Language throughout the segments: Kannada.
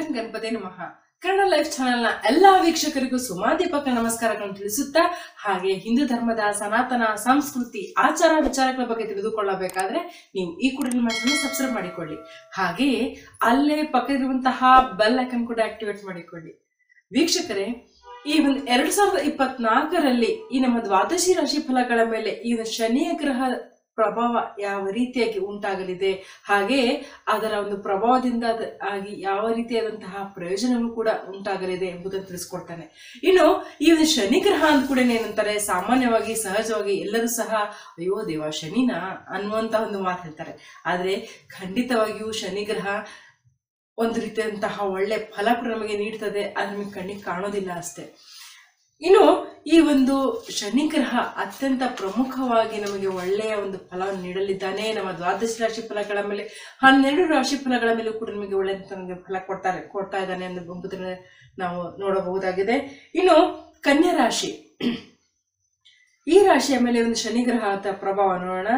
ಗಂ ಗಣಪತಿ ನಮಃ. ಕನ್ನಡ ಲೈಫ್ ಚಾನೆಲ್ ನ ಎಲ್ಲಾ ವೀಕ್ಷಕರಿಗೂ ಸುಮಾದೀಪಕ ನಮಸ್ಕಾರಗಳನ್ನು ತಿಳಿಸುತ್ತಾ, ಹಾಗೆ ಹಿಂದೂ ಧರ್ಮದ ಸನಾತನ ಸಂಸ್ಕೃತಿ ಆಚಾರ ವಿಚಾರಗಳ ಬಗ್ಗೆ ತಿಳಿದುಕೊಳ್ಳಬೇಕಾದ್ರೆ ನೀವು ಈ ಕೂಡಲೇ ನಮ್ಮ ಚಾನೆಲ್ ಸಬ್ಸ್ಕ್ರೈಬ್ ಮಾಡಿಕೊಳ್ಳಿ. ಹಾಗೆಯೇ ಅಲ್ಲೇ ಪಕ್ಕದಲ್ಲಿರುವಂತಹ ಬೆಲ್ ಐಕಾನ್ ಕೂಡ ಆಕ್ಟಿವೇಟ್ ಮಾಡಿಕೊಳ್ಳಿ. ವೀಕ್ಷಕರೇ, ಈ ಒಂದು 2024ರಲ್ಲಿ ಈ ನಮ್ಮ ದ್ವಾದಶಿ ರಾಶಿ ಫಲಗಳ ಮೇಲೆ ಈ ಶನಿಯ ಗ್ರಹ ಪ್ರಭಾವ ಯಾವ ರೀತಿಯಾಗಿ ಉಂಟಾಗಲಿದೆ, ಹಾಗೆ ಅದರ ಒಂದು ಪ್ರಭಾವದಿಂದ ಆಗಿ ಯಾವ ರೀತಿಯಾದಂತಹ ಪ್ರಯೋಜನವೂ ಕೂಡ ಉಂಟಾಗಲಿದೆ ಎಂಬುದನ್ನು ತಿಳಿಸ್ಕೊಡ್ತಾನೆ. ಇನ್ನು ಈ ಒಂದು ಶನಿ ಗ್ರಹ ಅಂದ ಕೂಡ ಏನಂತಾರೆ, ಸಾಮಾನ್ಯವಾಗಿ ಸಹಜವಾಗಿ ಎಲ್ಲರೂ ಸಹ ಅಯ್ಯೋ ದೇವ ಶನಿನ ಅನ್ನುವಂತ ಒಂದು ಮಾತು ಹೇಳ್ತಾರೆ. ಆದ್ರೆ ಖಂಡಿತವಾಗಿಯೂ ಶನಿ ಗ್ರಹ ಒಂದು ರೀತಿಯಾದಂತಹ ಒಳ್ಳೆ ಫಲ ಕೂಡ ನಮಗೆ ನೀಡ್ತದೆ, ಅದು ನಮಗೆ ಕಣ್ಣಿಗೆ ಕಾಣೋದಿಲ್ಲ ಅಷ್ಟೇ. ಇನ್ನು ಈ ಒಂದು ಶನಿ ಗ್ರಹ ಅತ್ಯಂತ ಪ್ರಮುಖವಾಗಿ ನಮಗೆ ಒಳ್ಳೆಯ ಒಂದು ಫಲವನ್ನು ನೀಡಲಿದ್ದಾನೆ. ನಮ್ಮ ದ್ವಾದಶಿ ರಾಶಿ ಫಲಗಳ ಮೇಲೆ 12 ರಾಶಿ ಫಲಗಳ ಮೇಲೂ ಕೂಡ ನಮಗೆ ಒಳ್ಳೆಯ ಫಲ ಕೊಡ್ತಾ ಇದ್ದಾನೆ ಎಂಬುದನ್ನು ನಾವು ನೋಡಬಹುದಾಗಿದೆ. ಇನ್ನು ಕನ್ಯಾ ರಾಶಿ, ಈ ರಾಶಿಯ ಮೇಲೆ ಒಂದು ಶನಿ ಗ್ರಹದ ಪ್ರಭಾವ ನೋಡೋಣ.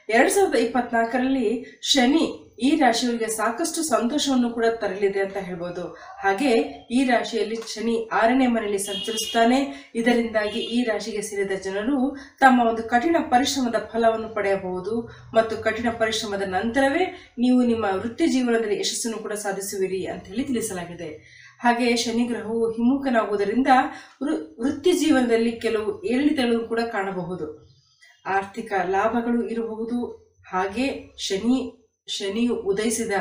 2024ರಲ್ಲಿ ಶನಿ ಈ ರಾಶಿಯವರಿಗೆ ಸಾಕಷ್ಟು ಸಂತೋಷವನ್ನು ಕೂಡ ತರಲಿದೆ ಅಂತ ಹೇಳ್ಬೋದು. ಹಾಗೆ ಈ ರಾಶಿಯಲ್ಲಿ ಶನಿ 6ನೇ ಮನೆಯಲ್ಲಿ ಸಂಚರಿಸುತ್ತಾನೆ. ಇದರಿಂದಾಗಿ ಈ ರಾಶಿಗೆ ಸೇರಿದ ಜನರು ತಮ್ಮ ಒಂದು ಕಠಿಣ ಪರಿಶ್ರಮದ ಫಲವನ್ನು ಪಡೆಯಬಹುದು ಮತ್ತು ಕಠಿಣ ಪರಿಶ್ರಮದ ನಂತರವೇ ನೀವು ನಿಮ್ಮ ವೃತ್ತಿ ಜೀವನದಲ್ಲಿ ಯಶಸ್ಸನ್ನು ಕೂಡ ಸಾಧಿಸುವಿರಿ ಅಂತ ಹೇಳಿ ತಿಳಿಸಲಾಗಿದೆ. ಹಾಗೆ ಶನಿ ಗ್ರಹವು ಹಿಮ್ಮುಖನಾಗುವುದರಿಂದ ವೃತ್ತಿ ಜೀವನದಲ್ಲಿ ಕೆಲವು ಏರಿಳಿತಗಳು ಕೂಡ ಕಾಣಬಹುದು. ಆರ್ಥಿಕ ಲಾಭಗಳು ಇರಬಹುದು. ಹಾಗೆ ಶನಿಯು ಉದಯಿಸಿದ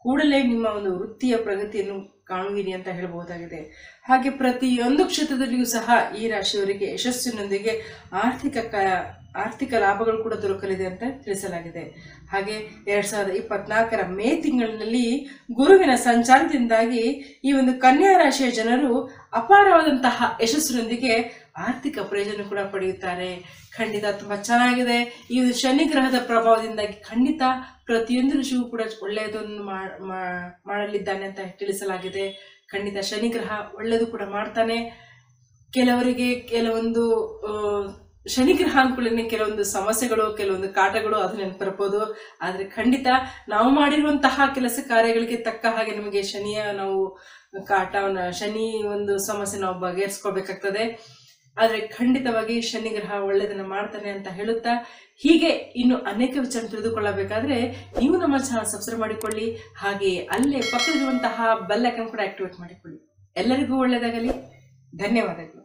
ಕೂಡಲೇ ನಿಮ್ಮ ಒಂದು ವೃತ್ತಿಯ ಪ್ರಗತಿಯನ್ನು ಕಾಣುವಿರಿ ಅಂತ ಹೇಳಬಹುದಾಗಿದೆ. ಹಾಗೆ ಪ್ರತಿಯೊಂದು ಕ್ಷೇತ್ರದಲ್ಲಿಯೂ ಸಹ ಈ ರಾಶಿಯವರಿಗೆ ಯಶಸ್ಸಿನೊಂದಿಗೆ ಆರ್ಥಿಕ ಲಾಭಗಳು ಕೂಡ ದೊರಕಲಿದೆ ಅಂತ ತಿಳಿಸಲಾಗಿದೆ. ಹಾಗೆ 2024ರ ಮೇ ತಿಂಗಳಿನಲ್ಲಿ ಗುರುವಿನ ಸಂಚಾರದಿಂದಾಗಿ ಈ ಒಂದು ಕನ್ಯಾ ರಾಶಿಯ ಜನರು ಅಪಾರವಾದಂತಹ ಯಶಸ್ಸಿನೊಂದಿಗೆ ಆರ್ಥಿಕ ಪ್ರಯೋಜನ ಕೂಡ ಪಡೆಯುತ್ತಾರೆ. ಖಂಡಿತ ತುಂಬಾ ಚೆನ್ನಾಗಿದೆ. ಈ ಒಂದು ಶನಿ ಗ್ರಹದ ಪ್ರಭಾವದಿಂದಾಗಿ ಖಂಡಿತ ಪ್ರತಿಯೊಂದು ಋಷಿಗೂ ಕೂಡ ಒಳ್ಳೆಯದನ್ನು ಮಾಡಲಿದ್ದಾನೆ ಅಂತ ತಿಳಿಸಲಾಗಿದೆ. ಖಂಡಿತ ಶನಿ ಗ್ರಹ ಒಳ್ಳೆಯದು ಕೂಡ ಮಾಡ್ತಾನೆ. ಕೆಲವರಿಗೆ ಕೆಲವೊಂದು ಶನಿ ಗ್ರಹ ಅಂದ್ಕೊಳ್ಳಿ ಕೆಲವೊಂದು ಸಮಸ್ಯೆಗಳು, ಕೆಲವೊಂದು ಕಾಟಗಳು ಅದು ನೆನಪಿರ್ಬೋದು. ಆದ್ರೆ ಖಂಡಿತ ನಾವು ಮಾಡಿರುವಂತಹ ಕೆಲಸ ಕಾರ್ಯಗಳಿಗೆ ತಕ್ಕ ಹಾಗೆ ನಮಗೆ ಶನಿಯ ನಾವು ಶನಿ ಒಂದು ಸಮಸ್ಯೆ ನಾವು ಬಗೆಹರಿಸ್ಕೊಳ್ಬೇಕಾಗ್ತದೆ. ಆದ್ರೆ ಖಂಡಿತವಾಗಿ ಶನಿ ಗ್ರಹ ಒಳ್ಳೆಯದನ್ನ ಮಾಡ್ತಾನೆ ಅಂತ ಹೇಳುತ್ತಾ, ಹೀಗೆ ಇನ್ನು ಅನೇಕ ವಿಚಾರ ತಿಳಿದುಕೊಳ್ಳಬೇಕಾದ್ರೆ ನೀವು ನಮ್ಮ ಚಾನಲ್ ಸಬ್ಸ್ಕ್ರೈಬ್ ಮಾಡಿಕೊಳ್ಳಿ. ಹಾಗೆಯೇ ಅಲ್ಲೇ ಪಕ್ಕದಲ್ಲಿರುವಂತಹ ಬೆಲ್ ಐಕಾನ್ ಕೂಡ ಆಕ್ಟಿವೇಟ್ ಮಾಡಿಕೊಳ್ಳಿ. ಎಲ್ಲರಿಗೂ ಒಳ್ಳೆಯದಾಗಲಿ. ಧನ್ಯವಾದಗಳು.